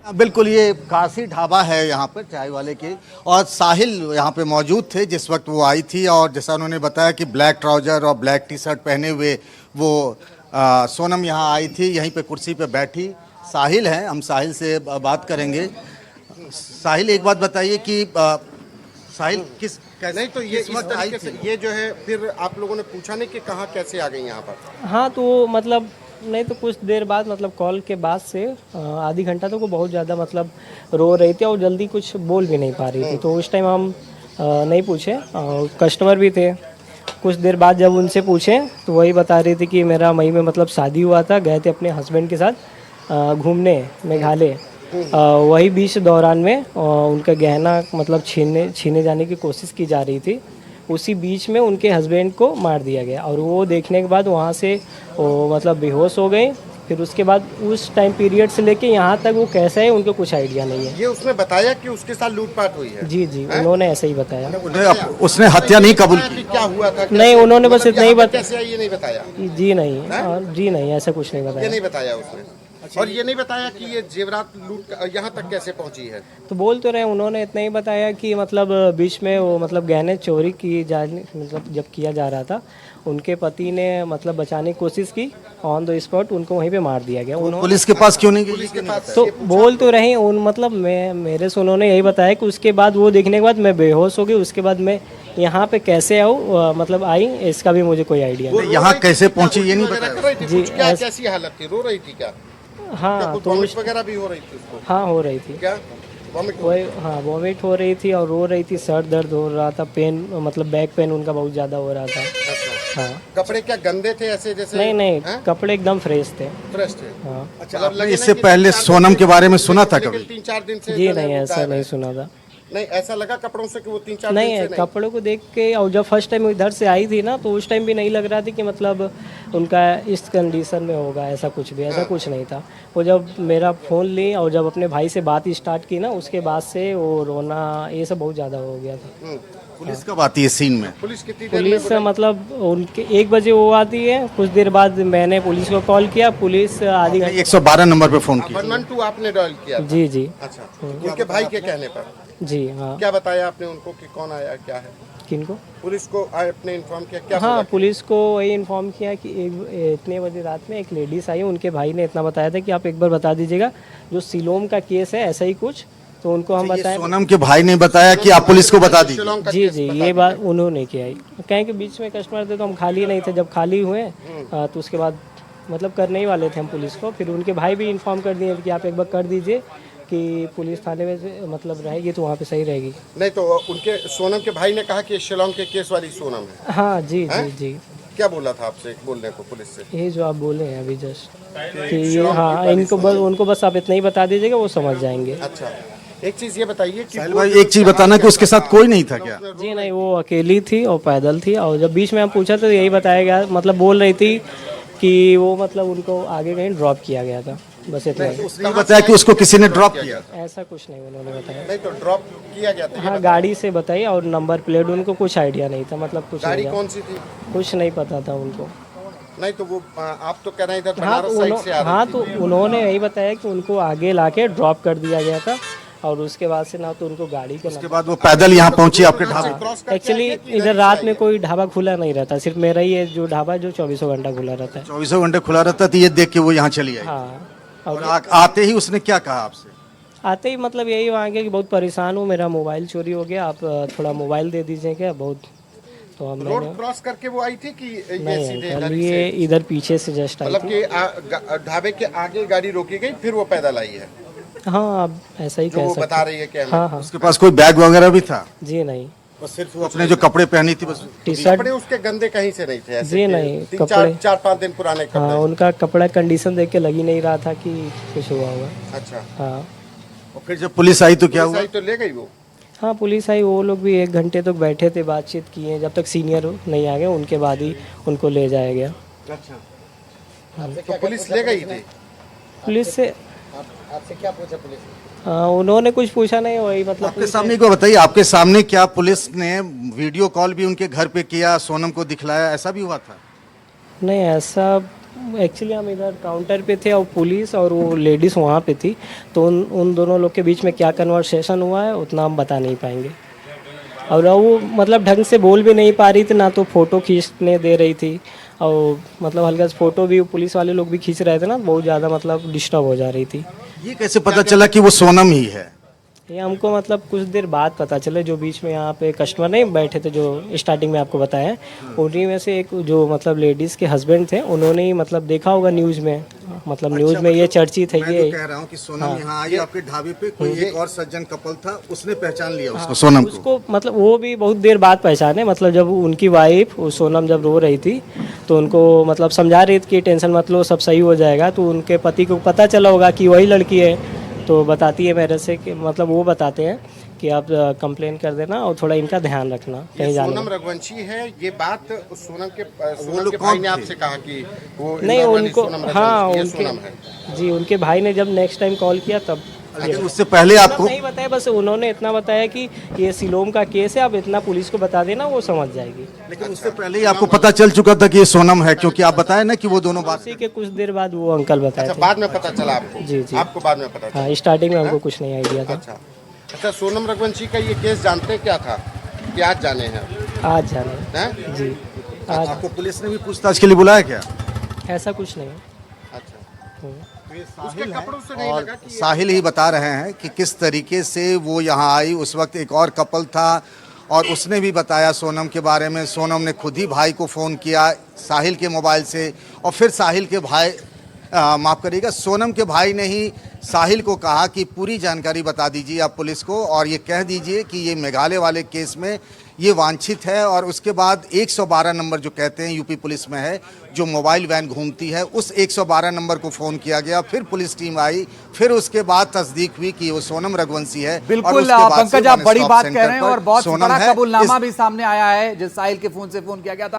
बिल्कुल, ये काशी ढाबा है यहाँ पर चाय वाले के। और साहिल यहाँ पे मौजूद थे जिस वक्त वो आई थी, और जैसा उन्होंने बताया कि ब्लैक ट्राउजर और ब्लैक टी शर्ट पहने हुए वो सोनम यहाँ आई थी, यहीं पे कुर्सी पे बैठी। साहिल हैं, हम साहिल से बात करेंगे। साहिल, एक बात बताइए कि साहिल किस नहीं तो ये इस तरीके से ये जो है, फिर आप लोगों ने पूछा नहीं कि कहाँ कैसे आ गई यहाँ पर? हाँ, तो मतलब नहीं तो कुछ देर बाद मतलब कॉल के बाद से आधी घंटा तो वो बहुत ज़्यादा मतलब रो रही थी और जल्दी कुछ बोल भी नहीं पा रही थी। तो उस टाइम हम नहीं पूछे, कस्टमर भी थे। कुछ देर बाद जब उनसे पूछे तो वही बता रही थी कि मेरा मई में मतलब शादी हुआ था, गए थे अपने हस्बैंड के साथ घूमने मेघालय। वही बीच दौरान में उनका गहना मतलब छीने जाने की कोशिश की जा रही थी। उसी बीच में उनके हस्बैंड को मार दिया गया और वो देखने के बाद वहाँ से वो मतलब बेहोश हो गई। फिर उसके बाद उस टाइम पीरियड से लेके यहाँ तक वो कैसा है उनको कुछ आइडिया नहीं है। ये उसने बताया कि उसके साथ लूटपाट हुई है? जी, उन्होंने ऐसे ही बताया। उसने हत्या नहीं कबूल की? क्या हुआ था? नहीं, उन्होंने बस इतना ही बताया। कैसे ये नहीं बताया? जी नहीं, ऐसा कुछ नहीं बताया। ये नहीं बताया उसने। और ये नहीं बताया कि ये जेवरात लूट यहाँ तक कैसे पहुँची है? तो बोल तो रहे, उन्होंने इतना ही बताया कि मतलब बीच में वो मतलब गहने चोरी की जाने मतलब जब किया जा रहा था, उनके पति ने मतलब बचाने की कोशिश की, ऑन द स्पॉट उनको वहीं पे मार दिया गया। पुलिस के पास क्यों नहीं गई? पुलिस के पास तो बोल तो रहे उन मतलब मेरे से उन्होंने यही बताया कि उसके बाद वो देखने के बाद मैं बेहोश हो गई। उसके बाद मैं यहाँ पे कैसे आऊँ मतलब आई, इसका भी मुझे कोई आइडिया नहीं। यहाँ कैसे पहुँची ये नहीं बताया? जी, कैसी हालत थी? रो रही थी क्या? हाँ, तो वॉमिट वगैरह भी हो रही थी उसको? हाँ, हो रही थी। क्या वॉमिट? हाँ, वॉमिट हो रही थी और रो रही थी, सर दर्द हो रहा था, पेन मतलब बैक पेन उनका बहुत ज़्यादा हो रहा था। अच्छा। हाँ। कपड़े क्या गंदे थे ऐसे जैसे? नहीं, कपड़े एकदम फ्रेश थे। फ्रेश थे? हाँ। अच्छा, आपने इससे पहले सोनम के बारे में सुना था कभी? 3-4 दिन से? जी नहीं, ऐसा नहीं सुना था। नहीं, ऐसा लगा कपड़ों से कि वो 3-4 दिन नहीं, से नहीं? कपड़ों को देख के और जब फर्स्ट टाइम इधर से आई थी ना, तो उस टाइम भी नहीं लग रहा था कि मतलब उनका इस कंडीशन में होगा, ऐसा कुछ भी, ऐसा कुछ नहीं था। वो जब मेरा फ़ोन ली और जब अपने भाई से बात स्टार्ट की ना, उसके बाद से वो रोना ये सब बहुत ज़्यादा हो गया था। पुलिस कब आती है सीन में? पुलिस कितनी देर पुलिस मतलब उनके 1 बजे वो आती है। कुछ देर बाद मैंने पुलिस को कॉल किया, पुलिस आधी घंटे 112 नंबर पे फोन किया? 112 आपने डायल किया था? जी। अच्छा, उनके भाई के कहने पर? जी हाँ। क्या बताया आपने उनको कि कौन आया क्या है? किनको? पुलिस को आपने इन्फॉर्म किया क्या? हाँ, पुलिस को वही इन्फॉर्म किया कि इतने बजे रात में एक लेडीज़ आई। उनके भाई ने इतना बताया था कि आप एक बार बता दीजिएगा, जो सिलोम का केस है ऐसा ही कुछ, तो उनको हम बताएं। सोनम के भाई ने बताया कि आप पुलिस को बता दीजिए? जी, ये बात उन्होंने किया। कहें कि बीच में कस्टमर थे तो हम खाली नहीं थे, जब खाली हुए तो उसके बाद मतलब करने ही वाले थे हम पुलिस को। फिर उनके भाई भी इन्फॉर्म कर दिए कि आप एक बार कर दीजिए कि पुलिस थाने में मतलब रहेगी तो वहाँ पे सही रहेगी। नहीं तो उनके सोनम के भाई ने कहा कि शिलोंग के केस वाली सोनम है? हाँ जी। क्या बोला था आपसे बोलने को पुलिस से? ये जो आप बोले हैं अभी जस्ट कि ये हाँ, उनको बस आप इतना ही बता दीजिएगा, वो समझ जाएंगे। अच्छा, एक चीज़ ये बताइए कि भाई, एक चीज़ बताना कि उसके साथ कोई नहीं था क्या? जी नहीं, वो अकेली थी और पैदल थी। और जब बीच में हम पूछा तो यही बताया गया, मतलब बोल रही थी कि वो मतलब उनको आगे कहीं ड्रॉप किया गया था, बस इतना ही। उसने बताया कि उसको किसी ने ड्रॉप किया? ऐसा कुछ नहीं उन्होंने बताया। नहीं तो ड्रॉप किया गया था? हाँ, गाड़ी से बताई और नंबर प्लेट उनको कुछ आइडिया नहीं था, मतलब कुछ गाड़ी कौन सी थी? कुछ नहीं पता था उनको। नहीं तो वो आप तो कह रहे हैं इधर बनारस साइड से आ रही थी। हाँ, तो उन्होंने यही बताया कि उनको आगे लाके ड्रॉप कर दिया गया था और उसके बाद से ना तो उनको गाड़ी का, उसके बाद वो पैदल यहाँ पहुंची आपके ढाबे? एक्चुअली इधर रात में कोई ढाबा खुला नहीं रहता, सिर्फ मेरा ही है जो ढाबा जो 24 घंटा खुला रहता है। 24 घंटे खुला रहता है, तो ये देख के वो यहाँ चली आई? हाँ। और आते ही उसने क्या कहा आपसे? आते ही मतलब यही मांगे कि बहुत परेशान हूँ, मेरा मोबाइल चोरी हो गया, आप थोड़ा मोबाइल दे दीजिए क्या बहुत। तो हम रोड क्रॉस करके वो आई थी कि ये सीधे इधर नहीं, ये इधर पीछे से जस्ट आई मतलब थी। कि ढाबे के आगे गाड़ी रोकी गई फिर वो पैदल आई है? हाँ, अब ऐसा ही जो कह वो सकते बता रही है क्या? हाँ। उसके पास कोई बैग वगैरह भी था? जी नहीं, बस सिर्फ वो अपने जो कपड़े पहनी थी बस। T shirt. कपड़े उसके गंदे कहीं से नहीं थे ऐसे? जी नहीं, कपड़े 4-5 दिन पुराने कपड़े? हाँ, उनका कपड़ा कंडीशन देख के लग ही नहीं रहा था कि कुछ हुआ होगा। अच्छा। हाँ। और फिर जब पुलिस आई तो क्या हुआ? तो ले गई वो? हाँ, पुलिस आई, वो लोग भी 1 घंटे तक बैठे थे, बातचीत किए, जब तक सीनियर नहीं आ गए उनके बाद ही उनको ले जाया गया। अच्छा, तो पुलिस ले गई थी? पुलिस से आपसे क्या पूछा पुलिस ने? हाँ, उन्होंने कुछ पूछा नहीं, वही मतलब आपके सामने को बताइए, आपके सामने क्या पुलिस ने वीडियो कॉल भी उनके घर पे किया, सोनम को दिखलाया, ऐसा भी हुआ था? नहीं, ऐसा एक्चुअली हम इधर काउंटर पे थे और पुलिस और वो लेडीज़ वहाँ पे थी, तो उन दोनों लोग के बीच में क्या कन्वर्सेशन हुआ है उतना हम बता नहीं पाएंगे। और वो मतलब ढंग से बोल भी नहीं पा रही थी, ना तो फ़ोटो खींचने दे रही थी, और मतलब हल्का सा फ़ोटो भी पुलिस वाले लोग भी खींच रहे थे ना, बहुत ज़्यादा मतलब डिस्टर्ब हो जा रही थी। ये कैसे पता चला कि वो सोनम ही है? ये हमको मतलब कुछ देर बाद पता चला, जो बीच में यहाँ पे कस्टमर नहीं बैठे थे जो स्टार्टिंग में आपको बताया, उन्हीं में से एक जो मतलब लेडीज़ के हस्बैंड थे, उन्होंने ही मतलब देखा होगा न्यूज़ में, मतलब न्यूज़ में ये चर्चित है। मैं ये तो कह रहा हूँ कि सोनम यहाँ आई आपके ढाबे पे, कोई एक और सज्जन कपल था, उसने पहचान लिया उसको, सोनम को? उसको मतलब वो भी बहुत देर बाद पहचाने, मतलब जब उनकी वाइफ सोनम जब रो रही थी तो उनको मतलब समझा रही थी कि टेंशन मत लो, सब सही हो जाएगा, तो उनके पति को पता चला होगा कि वही लड़की है, तो बताती है मेरे से कि मतलब वो बताते हैं कि आप कंप्लेन कर देना और थोड़ा इनका ध्यान रखना कहीं जाने सोनम में। रघुवंशी है, ये बात सोनम के लोग भाई कौन ने थे? आपसे कहा कि वो नहीं इंदौर वाली उनको, सोनम हाँ रघुवंशी, ये उनके, सोनम है। जी उनके भाई ने जब नेक्स्ट टाइम कॉल किया तब लेकिन उससे पहले आपको नहीं बताया, बस उन्होंने इतना बताया कि ये सिलोम का केस है, आप इतना पुलिस को बता देना, वो समझ जाएगी। लेकिन उससे पहले ही आपको पता चल चुका था कि ये सोनम है, क्योंकि आप बताए ना कि वो दोनों बात उसी के कुछ देर बाद वो अंकल बताए अच्छा, थे। बाद में पता चला आपको? जी, जी। आपको बाद में पता चला? हाँ, स्टार्टिंग में हमको कुछ नहीं आइडिया था। अच्छा अच्छा, सोनम रघुवंशी का ये केस जानते हैं क्या था कि आज जाने हैं? आज जाने हैं? जी, आज आपको पुलिस ने भी पूछताछ के लिए बुलाया क्या? ऐसा कुछ नहीं है। अच्छा, हम्म। उसके कपड़ों से नहीं लगा और कि साहिल ही बता रहे हैं कि किस तरीके से वो यहाँ आई। उस वक्त एक और कपल था और उसने भी बताया सोनम के बारे में। सोनम ने खुद ही भाई को फ़ोन किया साहिल के मोबाइल से, और फिर साहिल के भाई माफ़ करिएगा, सोनम के भाई ने ही साहिल को कहा कि पूरी जानकारी बता दीजिए आप पुलिस को, और ये कह दीजिए कि ये मेघालय वाले केस में ये वांछित है। और उसके बाद 112 नंबर जो कहते हैं यूपी पुलिस में है, जो मोबाइल वैन घूमती है, उस 112 नंबर को फ़ोन किया गया। फिर पुलिस टीम आई, फिर उसके बाद तस्दीक हुई कि वो सोनम रघुवंशी है। और बिल्कुल उसके बाद से पंकज, आप वन बड़ी स्टॉप बात कह सेंटर रहे हैं पर और बहुत सोनम बड़ा है। कबूलनामा भी सामने आया है, जिस साहिल के फोन से फोन किया गया था।